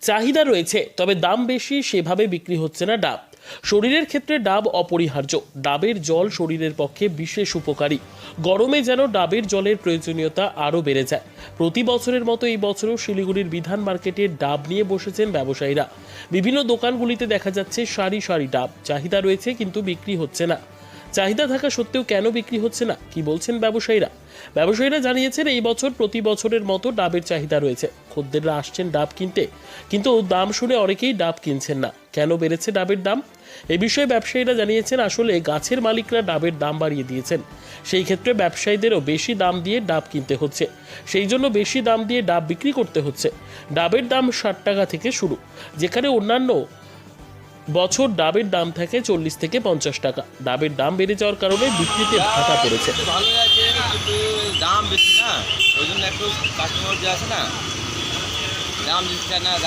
চাহিদা রয়েছে, তবে দাম বেশি, সেভাবে বিক্রি হচ্ছে না ডাব। শরীরের ক্ষেত্রে ডাব অপরিহার্য। ডাবের জল শরীরের পক্ষে বিশেষ উপকারী। গরমে যেন ডাবের জলের প্রয়োজনীয়তা আরও বেড়ে যায়। প্রতি বছরের মতো এই বছরও শিলিগুড়ির বিধান মার্কেটে ডাব নিয়ে বসেছেন ব্যবসায়ীরা। বিভিন্ন দোকানগুলিতে দেখা যাচ্ছে সারি সারি ডাব। চাহিদা রয়েছে, কিন্তু বিক্রি হচ্ছে না। চাহিদা থাকা সত্ত্বেও কেন বিক্রি হচ্ছে না, কি বলছেন ব্যবসায়ীরা জানিয়েছেন, এই বছর প্রতি বছরের মতো ডাবের চাহিদা রয়েছে। খদ্দেররা আসছেন ডাব কিনতে, কিন্তু দাম শুনে অনেকেই ডাব কিনছেন না। কেন বেড়েছে ডাবের দাম, এ বিষয়ে ব্যবসায়ীরা জানিয়েছেন, আসলে গাছের মালিকরা ডাবের দাম বাড়িয়ে দিয়েছেন। সেই ক্ষেত্রে ব্যবসায়ীদেরও বেশি দাম দিয়ে ডাব কিনতে হচ্ছে। সেই জন্য বেশি দাম দিয়ে ডাব বিক্রি করতে হচ্ছে। ডাবের দাম 60 টাকা থেকে শুরু, যেখানে অন্যান্য বছর ডাবের দাম থাকে 40 থেকে 50 টাকা। ডাবের দাম বেড়ে যাওয়ার কারণে বিক্রিতে ভাটা পড়েছে। ভালোই আছে, কিন্তু দাম বেশি না, ওই জন্য একটু কাস্টমার যে আছে না, দাম দিচ্ছে না।